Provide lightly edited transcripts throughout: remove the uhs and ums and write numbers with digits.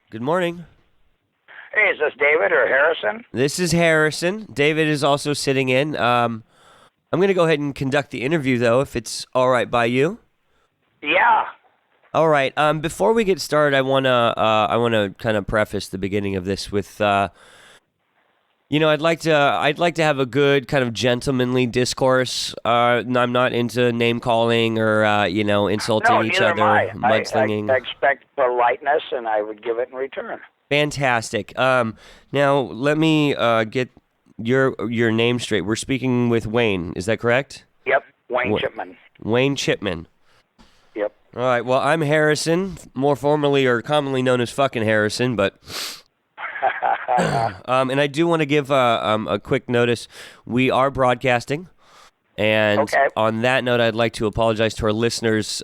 Good morning. Hey, is this David or Harrison? This is Harrison. David is also sitting in. I'm going to go ahead and conduct the interview, though, if it's all right by you. Yeah. All right. Before we get started, I wanna kind of preface the beginning of this with, I'd like to have a good kind of gentlemanly discourse. I'm not into name calling or insulting No, each neither am other, I. I mudslinging. expect politeness, and I would give it in return. Fantastic. Now let me get your name straight. We're speaking with Wayne. Is that correct? Yep, Wayne Wa Chipman. Wayne Chipman. Yep. All right. Well, I'm Harrison, more formally or commonly known as fucking Harrison, but and I do want to give a quick notice. We are broadcasting. And Okay. on that note, I'd like to apologize to our listeners.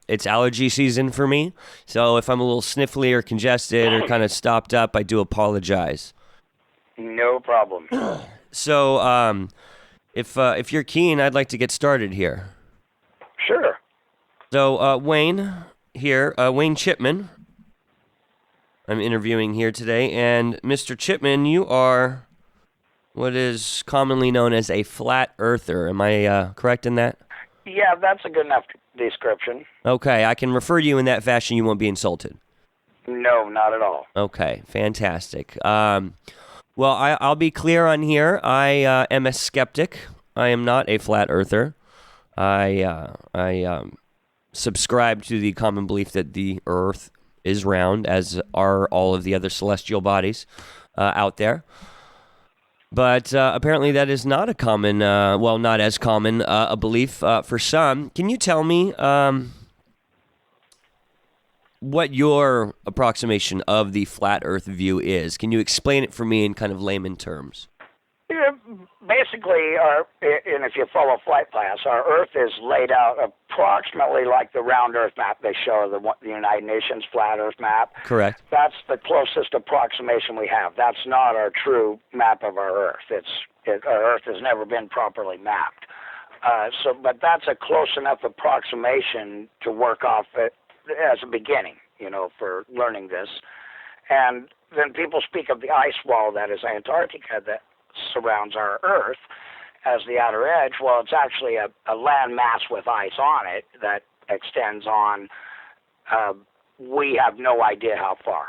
It's allergy season for me, so if I'm a little sniffly or congested or kind of stopped up, I do apologize. No problem. So, if you're keen, I'd like to get started here. Sure. So, Wayne here, Wayne Chipman. I'm interviewing here today, and Mr. Chipman, you are what is commonly known as a flat earther. Am I correct in that? Yeah, that's a good enough description. Okay, I can refer to you in that fashion. You won't be insulted. No, not at all. Okay, fantastic. Well, I'll be clear on here. I am a skeptic. I am not a flat earther. I subscribe to the common belief that the Earth is round, as are all of the other celestial bodies out there. But apparently that is not a common, not as common a belief for some. Can you tell me what your approximation of the flat Earth view is? Can you explain it for me in kind of layman terms? Yeah, basically, and if you follow flight paths, our Earth is laid out approximately like the round Earth map they show, the United Nations flat Earth map. Correct. That's the closest approximation we have. That's not our true map of our Earth. Our Earth has never been properly mapped. But that's a close enough approximation to work off it as a beginning, for learning this. And then people speak of the ice wall that is Antarctica that surrounds our Earth as the outer edge. Well, it's actually a land mass with ice on it that extends on. We have no idea how far.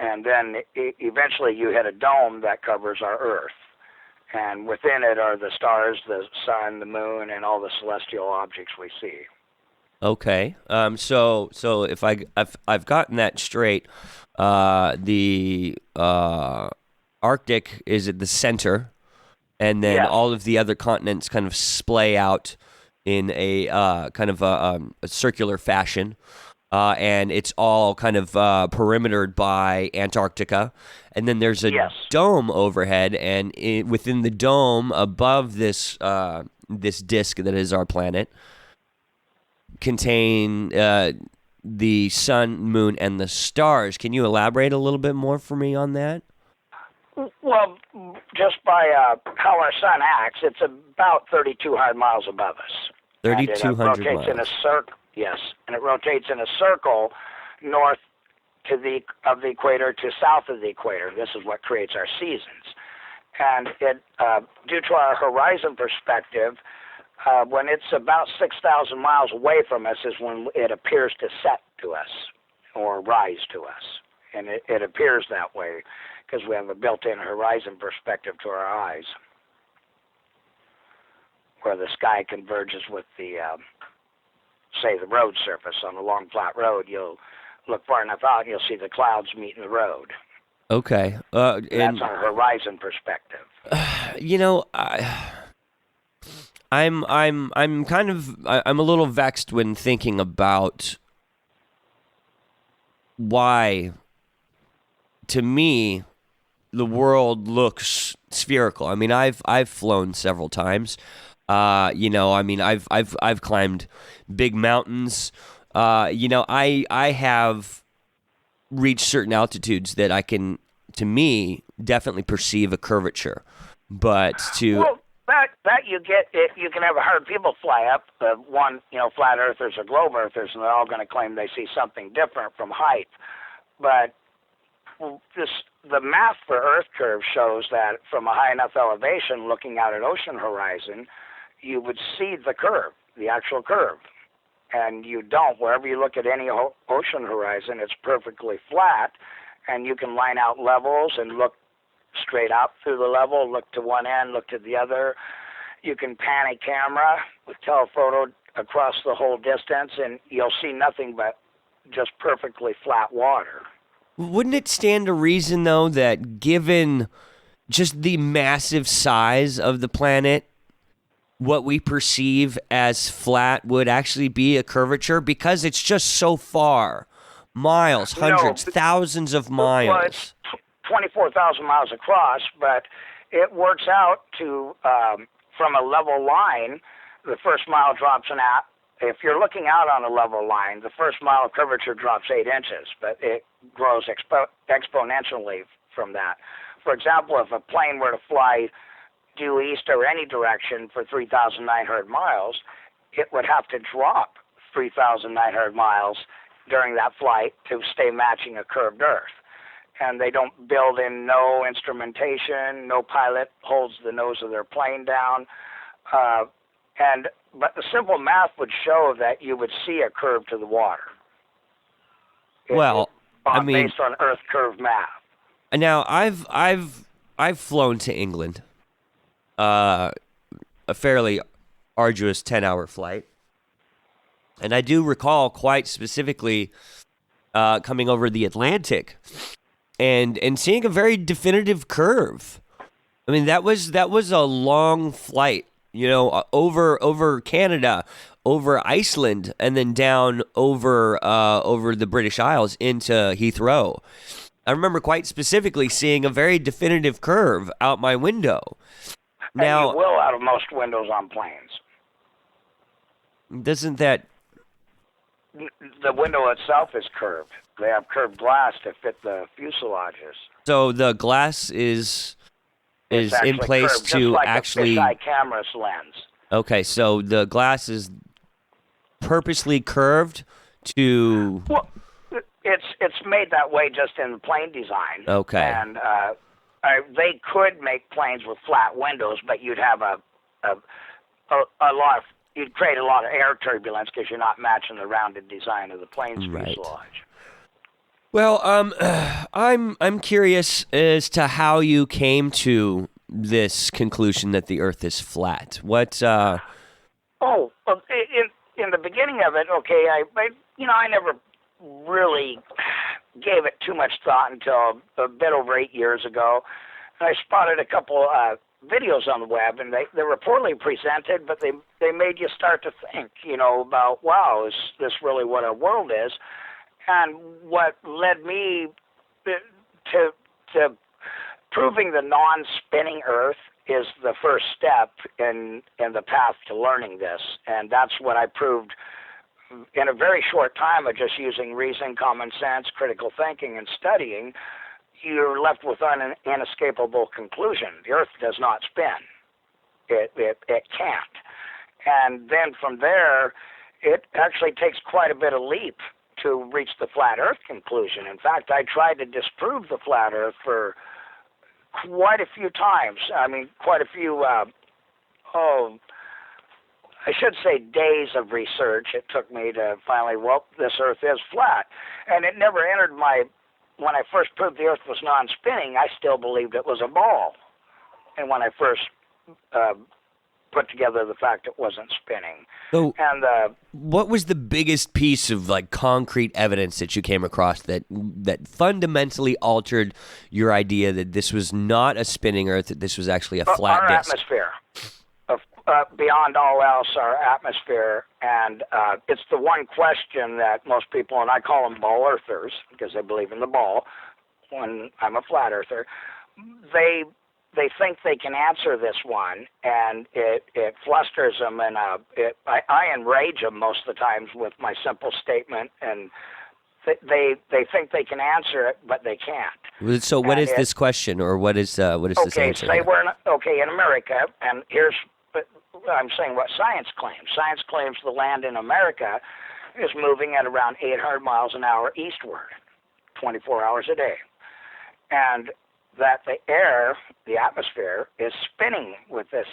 And then eventually you hit a dome that covers our Earth. And within it are the stars, the sun, the moon, and all the celestial objects we see. Okay. So if I've gotten that straight, the Arctic is at the center, and then Yes. all of the other continents kind of splay out in a kind of a circular fashion, and it's all kind of perimetered by Antarctica, and then there's a Yes. dome overhead, and within the dome, above this disk that is our planet, contain the sun, moon, and the stars. Can you elaborate a little bit more for me on that? Well, just by how our sun acts, it's about 3,200 miles above us. And it 3,200 rotates in a miles. circle. Yes, and it rotates in a circle north of the equator to south of the equator. This is what creates our seasons. And it, due to our horizon perspective, when it's about 6,000 miles away from us is when it appears to set to us or rise to us. And it appears that way because we have a built-in horizon perspective to our eyes, where the sky converges with the, say, the road surface. On a long, flat road, you'll look far enough out and you'll see the clouds meeting the road. Okay. And And that's our horizon perspective. you know, I'm kind of I'm a little vexed when thinking about why, to me, the world looks spherical. I mean, I've flown several times. I've climbed big mountains. I have reached certain altitudes that I can, to me, definitely perceive a curvature. But to Well, that you get, you can have 100 people fly up, flat earthers or globe earthers, and they're all going to claim they see something different from height. But the math for Earth curve shows that from a high enough elevation, looking out at ocean horizon, you would see the curve, the actual curve. And you don't. Wherever you look at any ocean horizon, it's perfectly flat, and you can line out levels and look straight up through the level, look to one end, look to the other. You can pan a camera with telephoto across the whole distance, and you'll see nothing but just perfectly flat water. Wouldn't it stand to reason, though, that given just the massive size of the planet, what we perceive as flat would actually be a curvature because it's just so far, miles, hundreds, thousands of miles. Well, it's 24,000 miles across, but it works out to, from a level line, the first mile drops an app. If you're looking out on a level line, the first mile of curvature drops 8 inches, but it grows exponentially from that. For example, if a plane were to fly due east or any direction for 3,900 miles, it would have to drop 3,900 miles during that flight to stay matching a curved Earth. And they don't build in no instrumentation, no pilot holds the nose of their plane down. But the simple math would show that you would see a curve to the water. Based on Earth curve math. Now, I've flown to England, a fairly arduous 10-hour flight, and I do recall quite specifically coming over the Atlantic and seeing a very definitive curve. I mean, that was a long flight. Over Canada, over Iceland, and then down over the British Isles into Heathrow. I remember quite specifically seeing a very definitive curve out my window. Now, and you will out of most windows on planes. Doesn't that... The window itself is curved. They have curved glass to fit the fuselages. So the glass is in place curved, to just like actually... a fisheye camera's lens. Okay, so the glass is purposely curved to... Well, it's made that way just in the plane design. Okay. And they could make planes with flat windows, but you'd have a lot of... You'd create a lot of air turbulence because you're not matching the rounded design of the plane's fuselage. Well, I'm curious as to how you came to this conclusion that the Earth is flat. What? In the beginning of it, okay, I never really gave it too much thought until a bit over 8 years ago. I spotted a couple videos on the web, and they were poorly presented, but they made you start to think, about, wow, is this really what our world is? And what led me to proving the non-spinning Earth is the first step in the path to learning this. And that's what I proved in a very short time of just using reason, common sense, critical thinking, and studying. You're left with an inescapable conclusion. The Earth does not spin. It can't. And then from there, it actually takes quite a bit of leap to reach the flat Earth conclusion. In fact, I tried to disprove the flat Earth for quite a few times. I mean, quite a few, I should say days of research it took me to finally, this Earth is flat. And it never entered when I first proved the Earth was non-spinning, I still believed it was a ball. And when I first put together the fact it wasn't spinning. So, what was the biggest piece of concrete evidence that you came across that fundamentally altered your idea that this was not a spinning Earth, that this was actually a flat our disk? Atmosphere. Beyond all else, our atmosphere, and it's the one question that most people, and I call them ball earthers because they believe in the ball. When I'm a flat earther, they think they can answer this one, and it flusters them, and I enrage them most of the times with my simple statement, and they think they can answer it, but they can't. So, what is this question, or what is this answer? Okay, say in America, and I'm saying what science claims. Science claims the land in America is moving at around 800 miles an hour eastward, 24 hours a day. and that the air, the atmosphere, is spinning with this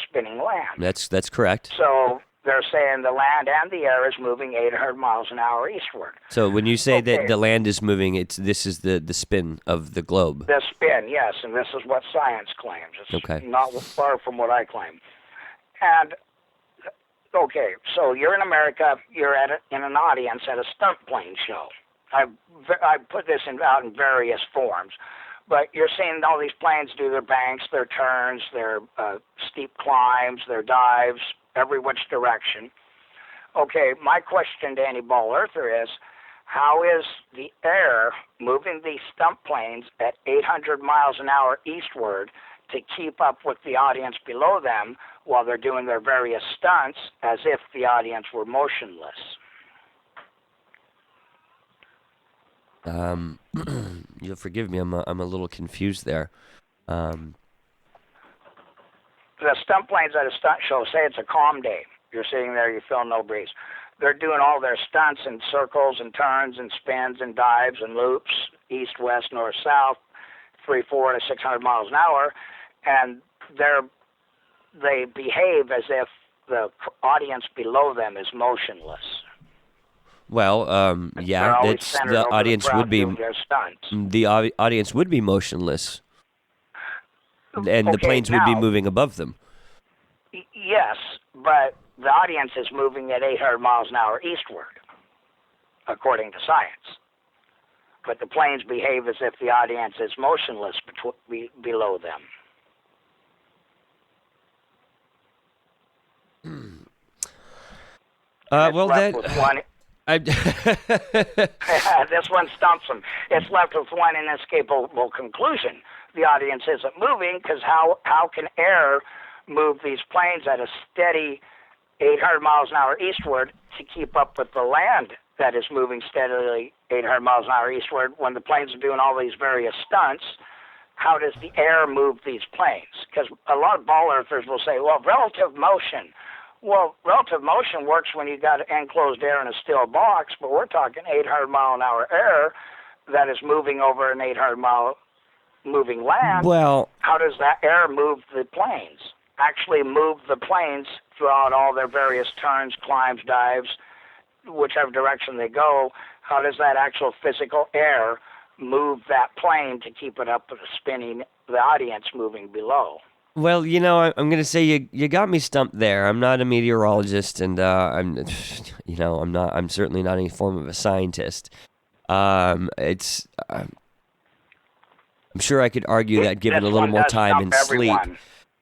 spinning land. That's correct. So they're saying the land and the air is moving 800 miles an hour eastward. So when you say that the land is moving, this is the spin of the globe. The spin, yes, and this is what science claims. It's not far from what I claim. And okay, so you're in America. You're in an audience at a stunt plane show. I put this out in various forms, but you're seeing all these planes do their banks, their turns, their steep climbs, their dives, every which direction. Okay, my question to any ball earther is, how is the air moving these stunt planes at 800 miles an hour eastward to keep up with the audience below them while they're doing their various stunts as if the audience were motionless? You'll forgive me. I'm a little confused there. The stunt planes at a stunt show, say it's a calm day. You're sitting there, you feel no breeze. They're doing all their stunts and circles and turns and spins and dives and loops, east, west, north, south, 300 to 600 miles an hour, and they behave as if the audience below them is motionless. Well, yeah, the audience would be audience would be motionless, and the planes would be moving above them. Yes, but the audience is moving at 800 miles an hour eastward, according to science. But the planes behave as if the audience is motionless below them. Well, that. This one stumps them. It's left with one inescapable conclusion. The audience isn't moving because how can air move these planes at a steady 800 miles an hour eastward to keep up with the land that is moving steadily 800 miles an hour eastward when the planes are doing all these various stunts? How does the air move these planes? Because a lot of ball earthers will say, well, relative motion. Well, relative motion works when you got enclosed air in a still box, but we're talking 800 mile an hour air that is moving over an 800 mile moving land. Well, how does that air move the planes? Actually move the planes throughout all their various turns, climbs, dives, whichever direction they go. How does that actual physical air move that plane to keep it up with the spinning, the audience moving below? Well, I'm going to say you got me stumped there. I'm not a meteorologist, and I'm certainly not any form of a scientist. I'm sure I could argue that given a little more time and sleep.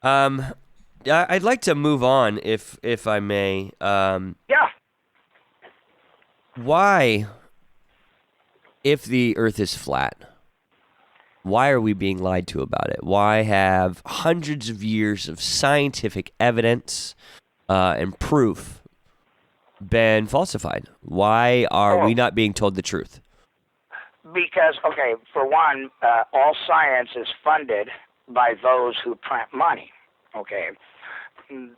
I'd like to move on if I may. Yeah. Why, if the Earth is flat, why are we being lied to about it? Why have hundreds of years of scientific evidence and proof been falsified? Why are we not being told the truth? Because, okay, for one, all science is funded by those who print money. Okay,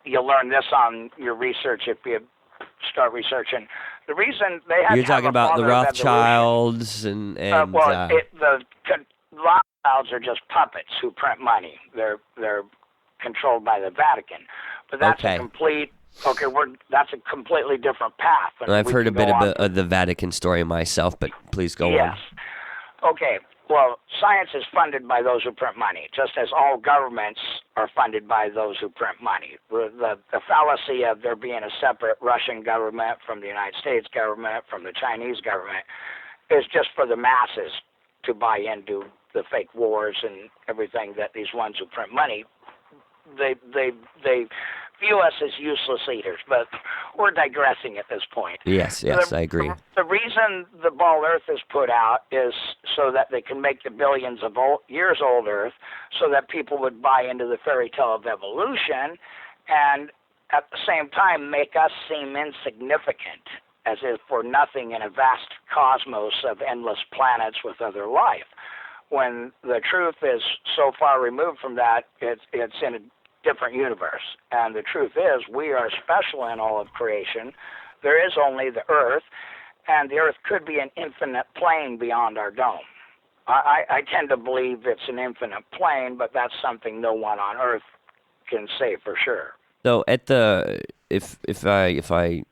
you'll learn this on your research if you start researching. The reason they have you're talking about the Rothschilds and the Rothschilds are just puppets who print money. They're controlled by the Vatican, but that's a complete. Okay, that's a completely different path. I've heard a bit of the Vatican story myself, but please go on. Yes. Okay. Well, science is funded by those who print money, just as all governments are funded by those who print money. The fallacy of there being a separate Russian government from the United States government, from the Chinese government, is just for the masses to buy into the fake wars and everything that these ones who print money, they view us as useless eaters, but we're digressing at this point. Yes, I agree. The reason the ball Earth is put out is so that they can make the billions of years old Earth so that people would buy into the fairy tale of evolution and at the same time make us seem insignificant, as if we're nothing in a vast cosmos of endless planets with other life. When the truth is so far removed from that, it's in a different universe. And the truth is, we are special in all of creation. There is only the Earth, and the Earth could be an infinite plane beyond our dome. I tend to believe it's an infinite plane, but that's something no one on Earth can say for sure. So at the if I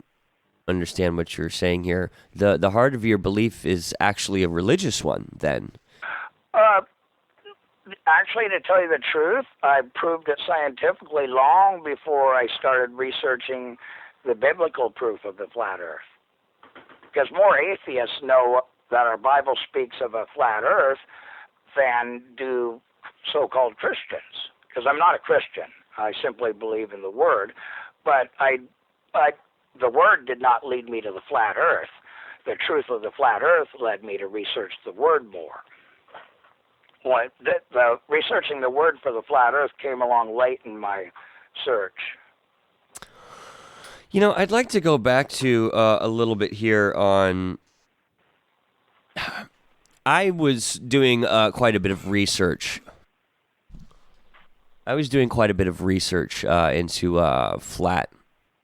understand what you're saying here, the heart of your belief is actually a religious one, then. Uh, Actually, to tell you the truth, I proved it scientifically long before I started researching the biblical proof of the flat Earth. Because more atheists know that our Bible speaks of a flat Earth than do so-called Christians. Because I'm not a Christian. I simply believe in the Word. But the Word did not lead me to the flat Earth. The truth of the flat Earth led me to research the Word more. Well, the researching the Word for the flat Earth came along late in my search. You know, I'd like to go back to a little bit here on. I was doing quite a bit of research. Into flat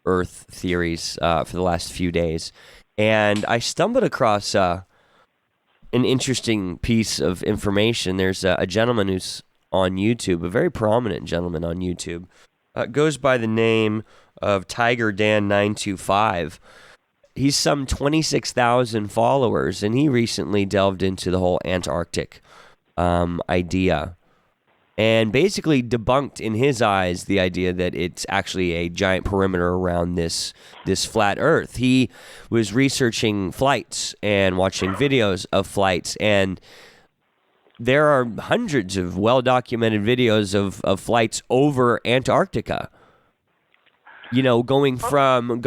Earth theories for the last few days, and I stumbled across an interesting piece of information. There's a gentleman who's on YouTube, a very prominent gentleman on YouTube, goes by the name of Tiger Dan 925. He's some 26,000 followers, and he recently delved into the whole Antarctic idea, and basically debunked, in his eyes, the idea that it's actually a giant perimeter around this flat Earth. He was researching flights and watching videos of flights, and there are hundreds of well-documented videos of flights over Antarctica. You know, going from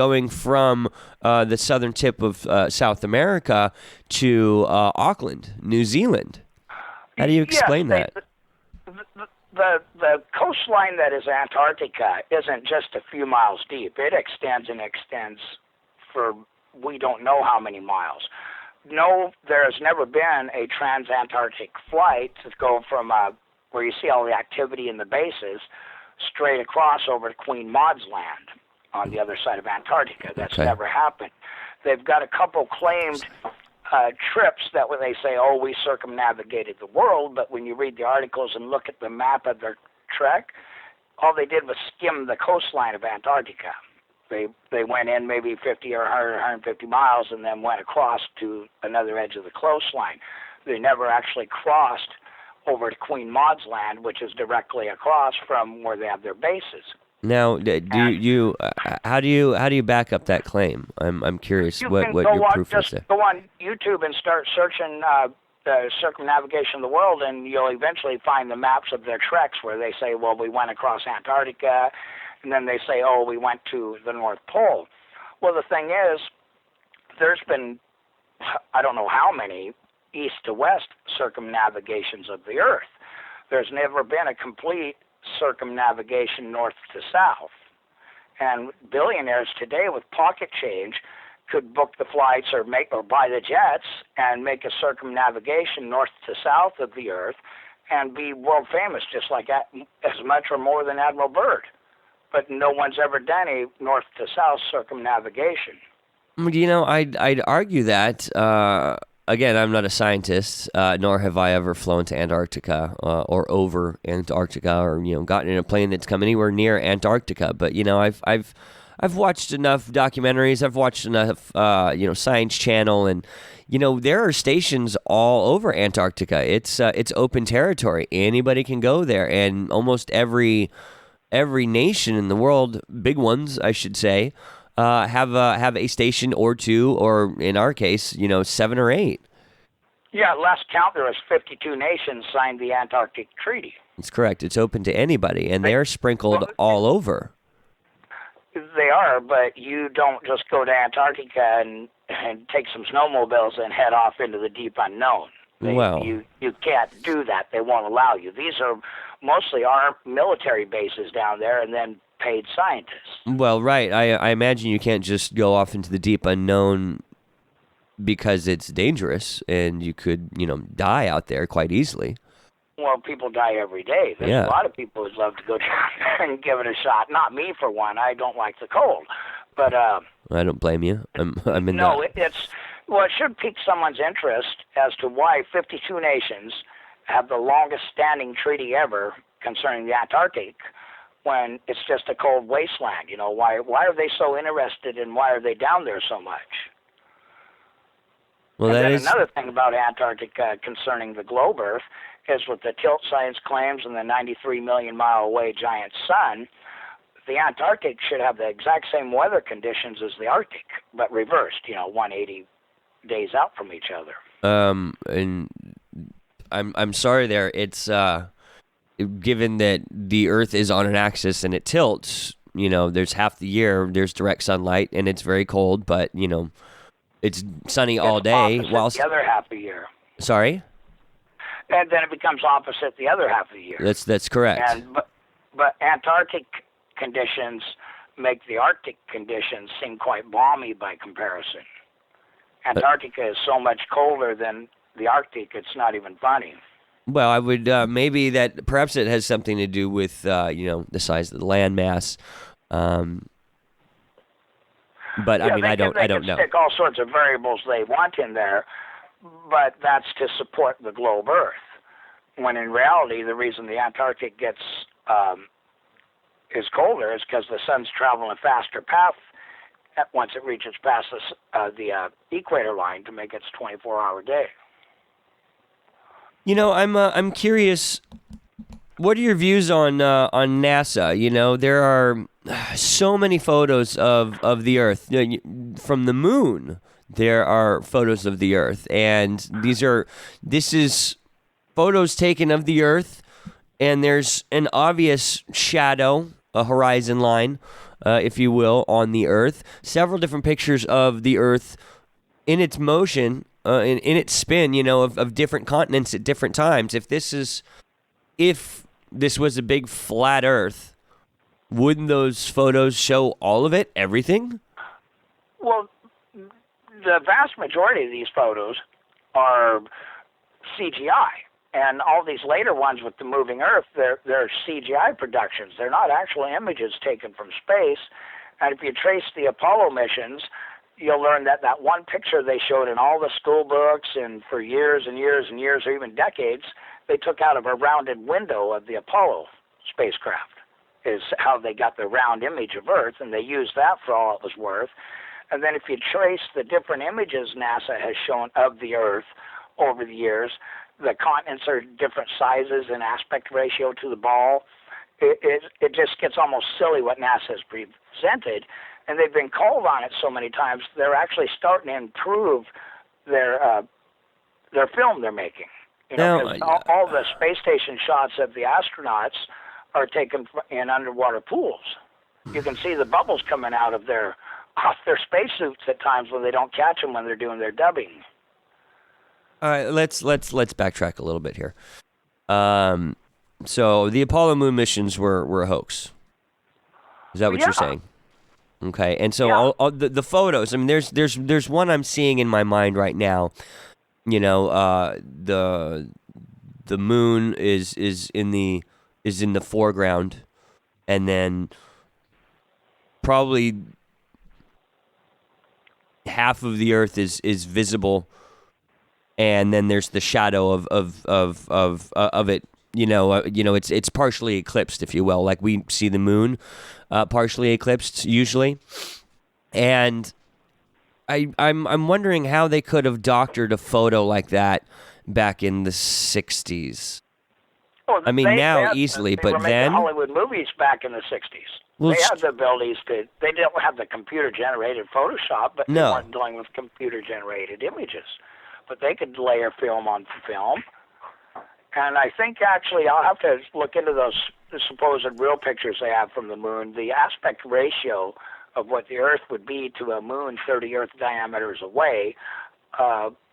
the southern tip of South America to Auckland, New Zealand. How do you explain that? The coastline that is Antarctica isn't just a few miles deep. It extends and extends for we don't know how many miles. No, there has never been a transantarctic flight to go from where you see all the activity in the bases straight across over to Queen Maud's Land on the other side of Antarctica. That's never happened. They've got a couple claimed trips that when they say, oh, we circumnavigated the world, but when you read the articles and look at the map of their trek, all they did was skim the coastline of Antarctica. They went in maybe 50 or 100 or 150 miles and then went across to another edge of the coastline. They never actually crossed over to Queen Maud's Land, which is directly across from where they have their bases. Now, how do you back up that claim? I'm curious what your proof is there. Just go on YouTube and start searching the circumnavigation of the world, and you'll eventually find the maps of their treks where they say, well, we went across Antarctica, and then they say, oh, we went to the North Pole. Well, the thing is, there's been, I don't know how many east to west circumnavigations of the Earth. There's never been a complete circumnavigation north to south. And billionaires today with pocket change could book the flights or buy the jets and make a circumnavigation north to south of the Earth and be world famous, just like as much or more than Admiral Byrd. But no one's ever done a north to south circumnavigation. You know, I'd argue that. Again, I'm not a scientist, nor have I ever flown to Antarctica or over Antarctica, or gotten in a plane that's come anywhere near Antarctica. But I've watched enough documentaries. I've watched enough Science Channel, and there are stations all over Antarctica. It's open territory. Anybody can go there, and almost every nation in the world, big ones, I should say, have a station or two, or in our case, 7 or 8. Yeah, last count there was 52 nations signed the Antarctic Treaty. That's correct. It's open to anybody, and they're sprinkled all over. They are, but you don't just go to Antarctica and take some snowmobiles and head off into the deep unknown. You can't do that. They won't allow you. These are mostly our military bases down there, and then paid scientists. Well, right. I imagine you can't just go off into the deep unknown because it's dangerous, and you could, die out there quite easily. Well, people die every day. There's a lot of people who'd love to go down there and give it a shot. Not me, for one. I don't like the cold. But I don't blame you. I'm in no, that. it's Well, it should pique someone's interest as to why 52 nations have the longest standing treaty ever concerning the Antarctic when it's just a cold wasteland. Why are they so interested and why are they down there so much? Well, and that then is another thing about Antarctica concerning the globe Earth is with the tilt science claims and the 93 million mile away giant sun, the Antarctic should have the exact same weather conditions as the Arctic, but reversed, 180 days out from each other. And I'm sorry there. It's given that the Earth is on an axis and it tilts, there's half the year there's direct sunlight and it's very cold, but it's sunny all day. While the other half of the year. Sorry? And then it becomes opposite the other half of the year. That's correct. But Antarctic conditions make the Arctic conditions seem quite balmy by comparison. Antarctica is so much colder than the Arctic, it's not even funny. Well, I would maybe that perhaps it has something to do with the size of the landmass. But I mean, I don't know. Stick all sorts of variables they want in there, but that's to support the globe Earth. When in reality, the reason the Antarctic gets is colder is because the sun's traveling a faster path once it reaches past the equator line to make its 24-hour day. I'm curious. What are your views on NASA? There are so many photos of the Earth from the moon. There are photos of the Earth, and this is photos taken of the Earth, and there's an obvious shadow, a horizon line, if you will, on the Earth. Several different pictures of the Earth in its motion, in its spin, of different continents at different times. If this was a big flat Earth, wouldn't those photos show all of it, everything? Well, the vast majority of these photos are CGI. And all these later ones with the moving Earth, they're CGI productions. They're not actual images taken from space. And if you trace the Apollo missions, you'll learn that one picture they showed in all the school books and for years and years and years or even decades, they took out of a rounded window of the Apollo spacecraft is how they got the round image of Earth, and they used that for all it was worth. And then if you trace the different images NASA has shown of the Earth over the years, the continents are different sizes and aspect ratio to the ball. It just gets almost silly what NASA has presented, and they've been called on it so many times, they're actually starting to improve their film they're making. All the space station shots of the astronauts are taken in underwater pools. You can see the bubbles coming out of off their spacesuits at times when they don't catch them when they're doing their dubbing. All right, let's backtrack a little bit here. So the Apollo moon missions were a hoax. Is that what you're saying? Okay, and so all the photos. I mean, there's one I'm seeing in my mind right now. The moon is in the foreground, and then probably half of the Earth is visible, and then there's the shadow of it. It's partially eclipsed, if you will, like we see the moon partially eclipsed usually, and I'm wondering how they could have doctored a photo like that back in the 60s. Well, I mean, now easily, they but were then making Hollywood movies back in the 60s. Well, they had the abilities to. They didn't have the computer-generated Photoshop, but they weren't dealing with computer-generated images. But they could layer film on film. And I think actually I'll have to look into the supposed real pictures they have from the moon. The aspect ratio of what the Earth would be to a moon 30 Earth diameters away,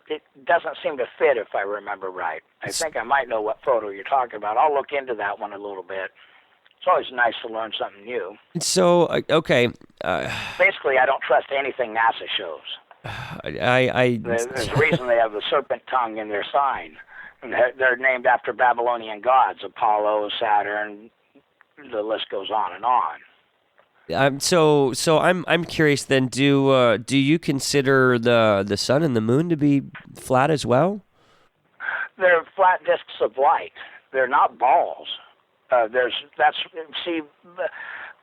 it doesn't seem to fit if I remember right. I think I might know what photo you're talking about. I'll look into that one a little bit. It's always nice to learn something new. So, okay. Basically, I don't trust anything NASA shows. There's a reason they have the serpent tongue in their sign. And they're named after Babylonian gods, Apollo, Saturn, the list goes on and on. I'm curious then. Do you consider the sun and the moon to be flat as well? They're flat discs of light. They're not balls. There's that's see,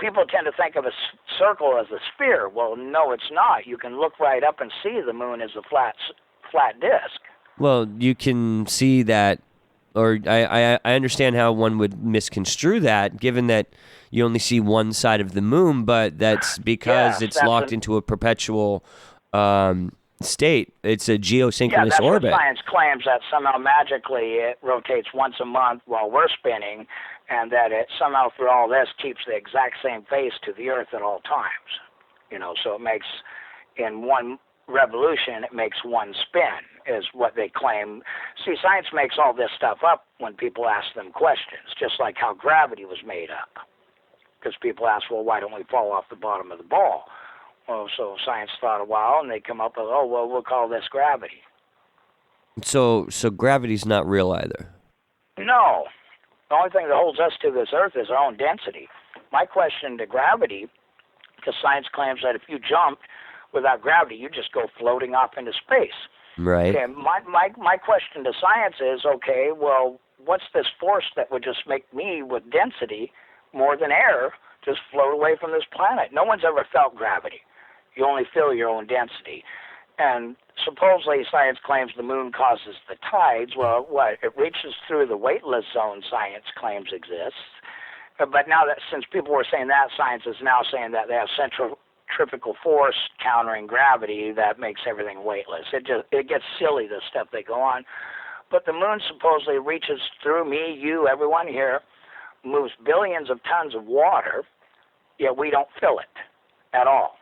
people tend to think of a circle as a sphere. Well, no, it's not. You can look right up and see the moon as a flat disc. Well, you can see that, or I understand how one would misconstrue that, given that you only see one side of the moon, but that's because Yes, it's locked into a perpetual state. It's a yeah, geosynchronous that's what orbit. science claims, that somehow magically it rotates once a month while we're spinning, and that it somehow through all this keeps the exact same face to the Earth at all times. So it makes in one revolution, it makes one spin, is what they claim. See, science makes all this stuff up when people ask them questions, just like how gravity was made up. Because people ask, well, why don't we fall off the bottom of the ball? Well, so science thought a while, and they come up with, oh, well, we'll call this gravity. So gravity's not real either. No. The only thing that holds us to this Earth is our own density. My question to gravity, because science claims that if you jumped without gravity, you just go floating off into space. Right. Okay, my question to science is, okay, well, what's this force that would just make me, with density more than air, just float away from this planet? No one's ever felt gravity. You only feel your own density. And supposedly science claims the moon causes the tides. Well, what? It reaches through the weightless zone science claims exists. But now that, since people were saying that, science is now saying that they have centrifugal force countering gravity that makes everything weightless. It gets silly, the stuff they go on. But the moon supposedly reaches through me, you, everyone here, moves billions of tons of water, yet we don't feel it at all.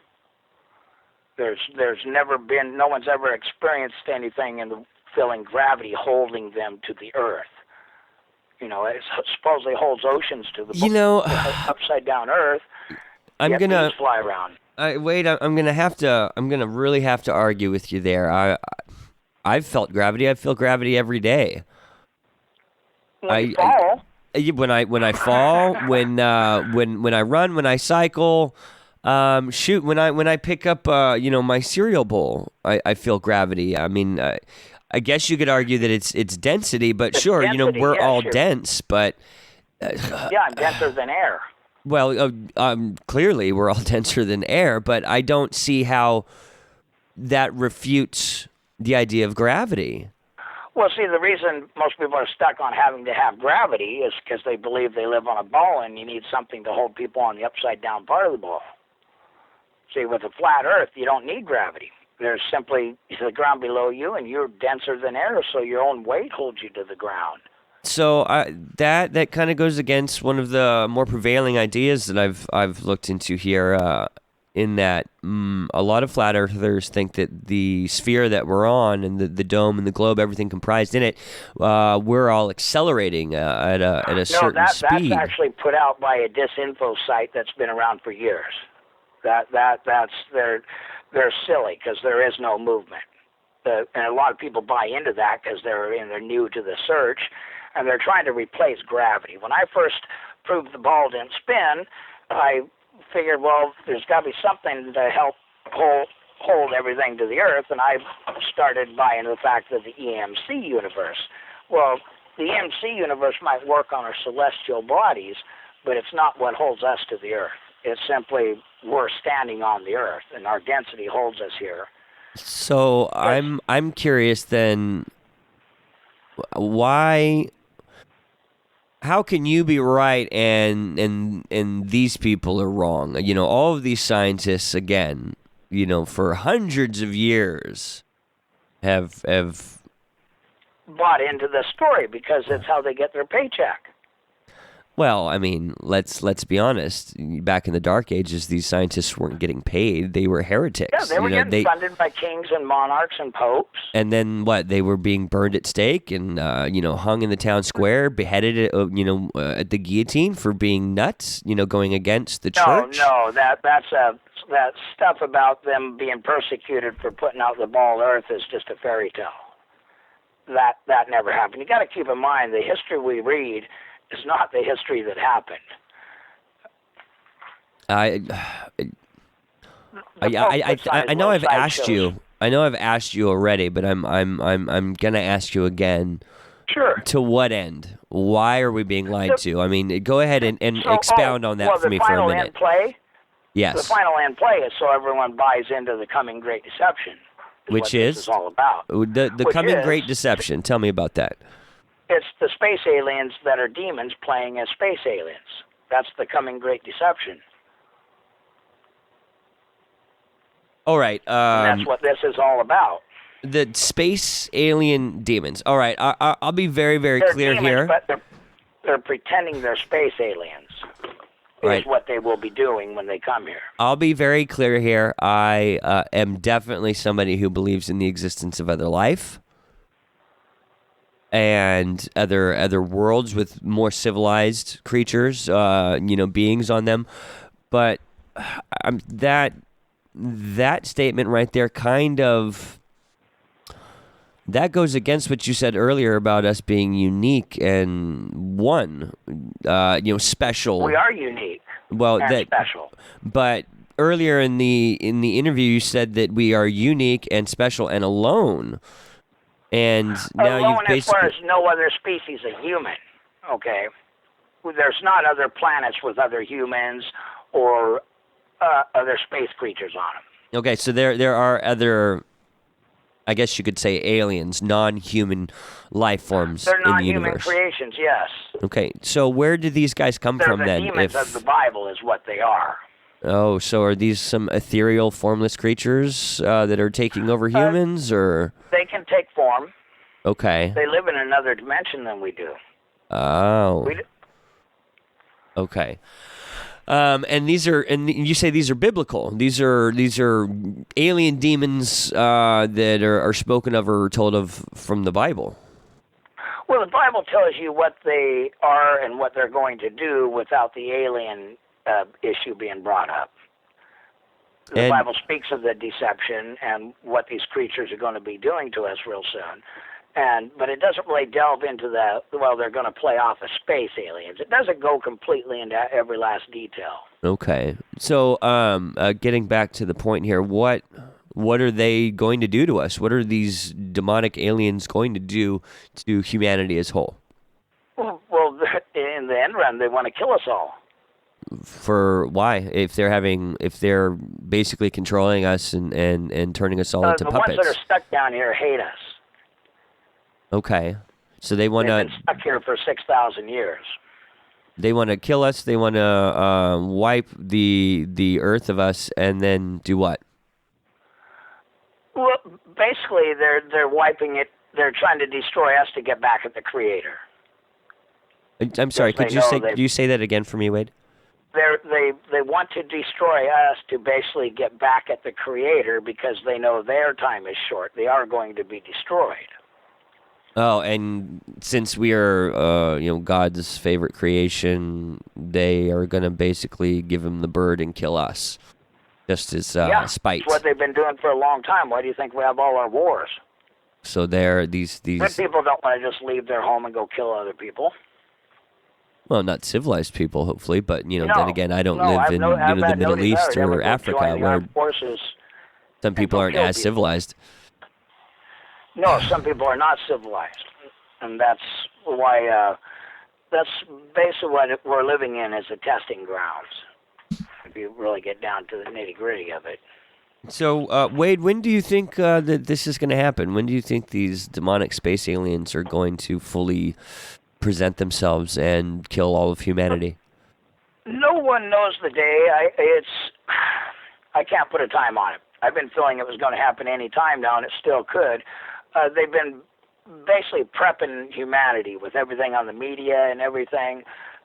There's never been, no one's ever experienced anything in the feeling gravity holding them to the Earth. It supposedly holds oceans to the upside down Earth. I'm yet gonna bees fly around. wait. I'm gonna really have to argue with you there. I've felt gravity. I feel gravity every day. When you fall. When I fall, when I run, when I cycle, shoot, when I pick up my cereal bowl, I feel gravity. I mean, I guess you could argue that it's density, but It's sure, density, we're yeah, all sure. dense, but Yeah, I'm denser than air. well, clearly we're all denser than air, but I don't see how that refutes the idea of gravity. Well, see, the reason most people are stuck on having to have gravity is because they believe they live on a ball and you need something to hold people on the upside down part of the ball. See, with a flat Earth, you don't need gravity. There's simply the ground below you, and you're denser than air, so your own weight holds you to the ground. So that kind of goes against one of the more prevailing ideas that I've looked into here. In that a lot of flat earthers think that the sphere that we're on and the dome and the globe, everything comprised in it, we're all accelerating at a certain speed. That's actually put out by a disinfo site that's been around for years. That's they're silly because there is no movement. And a lot of people buy into that because they're new to the search, and they're trying to replace gravity. When I first proved the ball didn't spin, I figured, well, there's got to be something to help hold everything to the Earth, and I started buying the fact of the EMC universe. Well, the EMC universe might work on our celestial bodies, but it's not what holds us to the Earth. It's simply we're standing on the Earth, and our density holds us here. So I'm curious then, why? How can you be right and these people are wrong? All of these scientists, again, for hundreds of years have bought into the story because it's how they get their paycheck. Well, I mean, let's be honest. Back in the Dark Ages, these scientists weren't getting paid; they were heretics. Yeah, they were getting funded by kings and monarchs and popes. And then what? They were being burned at stake and hung in the town square, beheaded at the guillotine for being nuts. Going against the church. No, that stuff about them being persecuted for putting out the ball Earth is just a fairy tale. That never happened. You got to keep in mind the history we read is not the history that happened. I know I've asked you. I know I've asked you already, but I'm gonna ask you again. Sure. To what end? Why are we being lied to? I mean, go ahead and expound on that for me for a minute. The final end play? Yes. The final end play is so everyone buys into the coming great deception. Which is? This is all about. The coming great deception. Tell me about that. It's the space aliens that are demons playing as space aliens. That's the coming great deception. All right. And that's what this is all about. The space alien demons. All right. I'll be very, very clear demons, here. But they're pretending they're space aliens. Right. Is what they will be doing when they come here. I'll be very clear here. I am definitely somebody who believes in the existence of other life and other worlds with more civilized creatures, beings on them. But that statement right there kind of that goes against what you said earlier about us being unique and special. We are unique. Well, and special. But earlier in the interview, you said that we are unique and special and alone. And now alone you've basically as far as no other species of human. Okay, there's not other planets with other humans or other space creatures on them. Okay, so there are other, I guess you could say, aliens, non-human life forms in the universe. They're non-human creations, yes. Okay, so where do these guys come from then? They're the demons of the Bible is what they are. Oh, so are these some ethereal, formless creatures that are taking over humans, or? They can take form. Okay. They live in another dimension than we do. Oh. Okay. And you say these are biblical. These are alien demons that are spoken of or told of from the Bible. Well, the Bible tells you what they are and what they're going to do without the alien issue being brought up. The Bible speaks of the deception and what these creatures are going to be doing to us real soon. But it doesn't really delve into they're going to play off of space aliens. It doesn't go completely into every last detail. Okay. So, getting back to the point here, what are they going to do to us? What are these demonic aliens going to do to humanity as a whole? Well, in the end run, they want to kill us all. For why? If they're basically controlling us and turning us all into puppets. The ones that are stuck down here hate us. Okay, so they want to. They've been stuck here for 6,000 years. They want to kill us. They want to wipe the earth of us, and then do what? Well, basically, they're wiping it. They're trying to destroy us to get back at the Creator. I'm sorry. Could you say that again for me, Wade? They want to destroy us to basically get back at the Creator because they know their time is short. They are going to be destroyed. Oh, and since we are, God's favorite creation, they are going to basically give him the bird and kill us, just as spite. That's what they've been doing for a long time. Why do you think we have all our wars? So these Good people don't want to just leave their home and go kill other people. Well, not civilized people, hopefully, but then again, I don't live in the Middle East or Africa, where some people aren't as civilized. No, some people are not civilized, and that's why. That's basically what we're living in as a testing grounds. If you really get down to the nitty-gritty of it. So, Wade, when do you think that this is going to happen? When do you think these demonic space aliens are going to fully present themselves and kill all of humanity? No one knows the day. I can't put a time on it. I've been feeling it was going to happen any time now, and it still could. They've been basically prepping humanity with everything on the media and everything.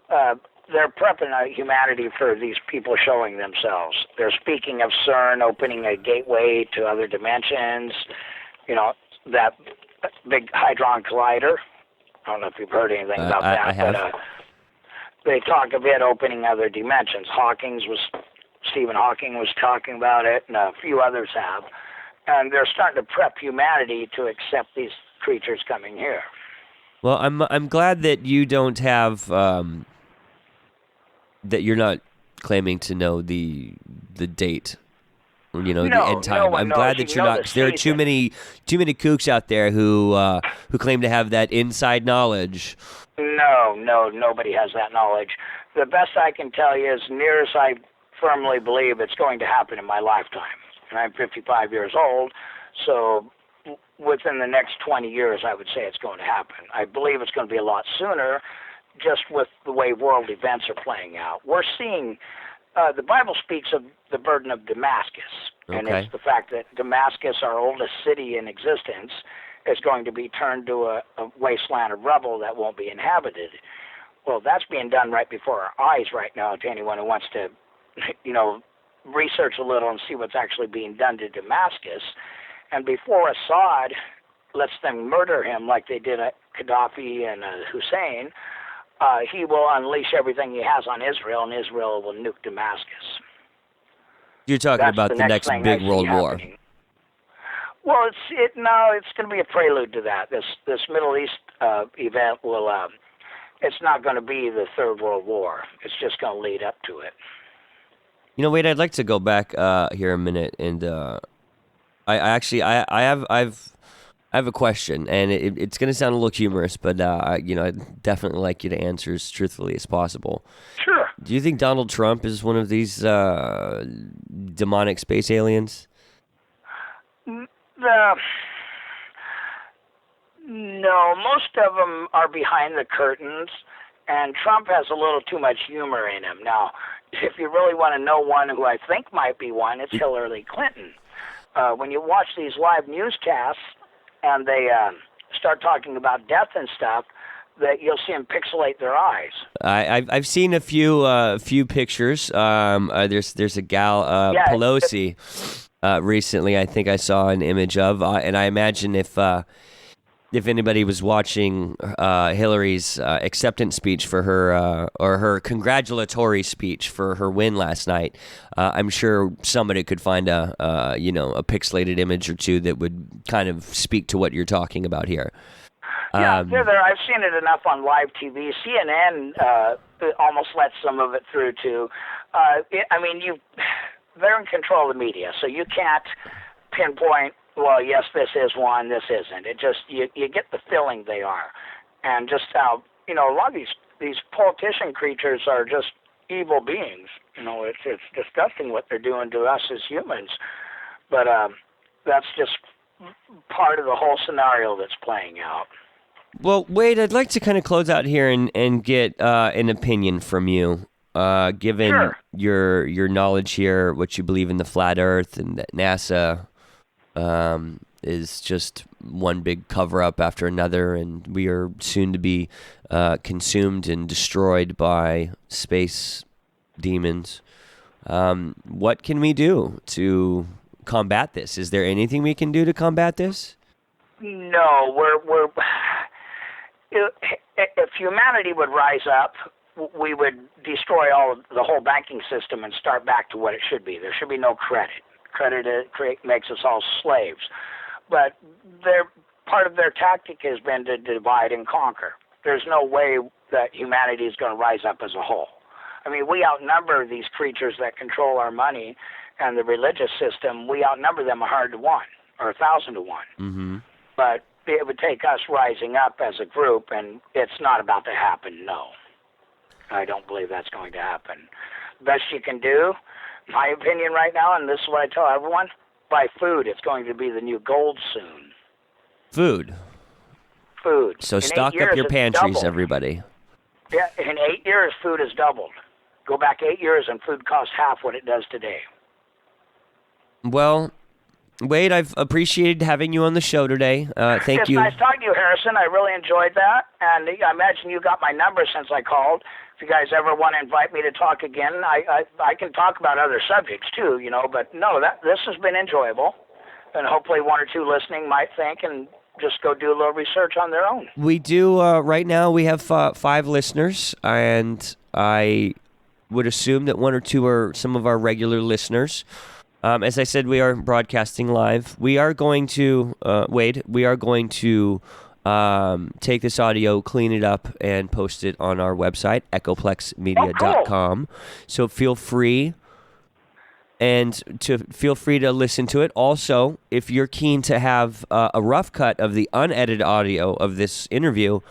They're prepping humanity for these people showing themselves. They're speaking of CERN opening a gateway to other dimensions. That big hadron collider. I don't know if you've heard anything about that. I have. But they talk of it opening other dimensions. Stephen Hawking was talking about it, and a few others have. And they're starting to prep humanity to accept these creatures coming here. Well, I'm glad that you don't have that you're not claiming to know the date. The No, end time. no one I'm glad knows. that You you're know not, the because there are too season. many kooks out there who claim to have that inside knowledge. No, nobody has that knowledge. The best I can tell you is near as I firmly believe it's going to happen in my lifetime. And I'm 55 years old, so within the next 20 years, I would say it's going to happen. I believe it's going to be a lot sooner, just with the way world events are playing out. We're seeing, the Bible speaks of the burden of Damascus, and Okay. it's the fact that Damascus, our oldest city in existence, is going to be turned to a wasteland of rubble that won't be inhabited. Well, that's being done right before our eyes right now to anyone who wants to, research a little and see what's actually being done to Damascus. And before Assad lets them murder him like they did at Gaddafi and Hussein, he will unleash everything he has on Israel, and Israel will nuke Damascus. You're talking That's about the the next next thing big I see world war. happening. Well, it's going to be a prelude to that. This Middle East event will. It's not going to be the Third World War. It's just going to lead up to it. Wade, I'd like to go back here a minute, and I have a question, and it's going to sound a little humorous, but I'd definitely like you to answer as truthfully as possible. Sure. Do you think Donald Trump is one of these demonic space aliens? No, most of them are behind the curtains, and Trump has a little too much humor in him. Now, if you really want to know one who I think might be one, it's Hillary Clinton. When you watch these live newscasts and they start talking about death and stuff, that you'll see them pixelate their eyes. I've seen a few pictures. There's a gal Pelosi recently. I think I saw an image of, and I imagine if anybody was watching Hillary's acceptance speech for her or her congratulatory speech for her win last night, I'm sure somebody could find a pixelated image or two that would kind of speak to what you're talking about here. Yeah, they're there. I've seen it enough on live TV. CNN almost lets some of it through too. They're in control of the media, so you can't pinpoint. Well, yes, this is one, this isn't. It just you get the feeling they are, and just how a lot of these politician creatures are just evil beings. It's disgusting what they're doing to us as humans, but that's just part of the whole scenario that's playing out. Well, Wade, I'd like to kind of close out here and get an opinion from you, given your knowledge here, what you believe in the flat Earth, and that NASA is just one big cover-up after another, and we are soon to be consumed and destroyed by space demons. What can we do to combat this? Is there anything we can do to combat this? No, we're if humanity would rise up, we would destroy the whole banking system and start back to what it should be. There should be no credit. Credit makes us all slaves. But part of their tactic has been to divide and conquer. There's no way that humanity is going to rise up as a whole. I mean, we outnumber these creatures that control our money and the religious system. We outnumber them 100 to 1 or 1,000 to 1. Mm-hmm. But it would take us rising up as a group, and it's not about to happen, no. I don't believe that's going to happen. Best you can do, my opinion right now, and this is what I tell everyone, buy food. It's going to be the new gold soon. Food. So stock up your pantries, everybody. Yeah, in 8 years, food has doubled. Go back 8 years, and food costs half what it does today. Well, Wade, I've appreciated having you on the show today. Thank you. It's nice talking to you, Harrison. I really enjoyed that. And I imagine you got my number since I called. If you guys ever want to invite me to talk again, I can talk about other subjects too, but no, this has been enjoyable. And hopefully one or two listening might think and just go do a little research on their own. We do. Right now we have 5 listeners, and I would assume that 1 or 2 are some of our regular listeners. As I said, we are broadcasting live. We are going to, Wade, take this audio, clean it up, and post it on our website, echoplexmedia.com. So feel free to listen to it. Also, if you're keen to have a rough cut of the unedited audio of this interview,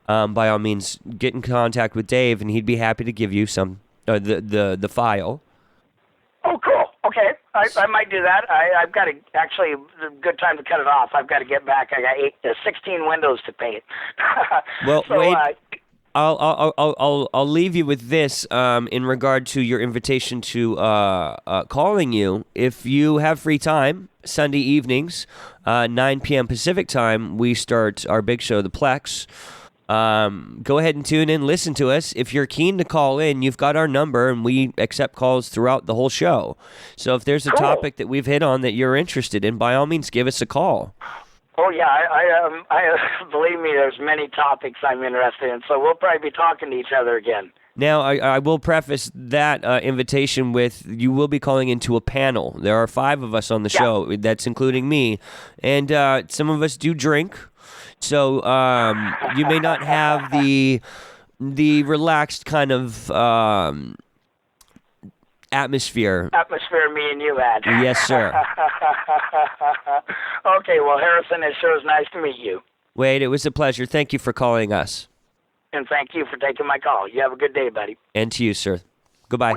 by all means, get in contact with Dave, and he'd be happy to give you some the file. Oh, cool. Okay, I might do that. I've got a good time to cut it off. I've got to get back. I got 16 windows to paint. Well, so, wait. I'll leave you with this in regard to your invitation to calling you. If you have free time, Sunday evenings, 9 p.m. Pacific time, we start our big show, The Plex. Go ahead and tune in, listen to us. If you're keen to call in, you've got our number, and we accept calls throughout the whole show. So if there's a topic that we've hit on that you're interested in, by all means, give us a call. Oh, yeah, I believe me, there's many topics I'm interested in, so we'll probably be talking to each other again. Now, I will preface that invitation with you will be calling into a panel. There are 5 of us on the show. That's including me. And some of us do drink. So you may not have the relaxed kind of atmosphere me and you had. Yes, sir. Okay, well, Harrison, it sure is nice to meet you. Wade, it was a pleasure. Thank you for calling us. And thank you for taking my call. You have a good day, buddy. And to you, sir. Goodbye.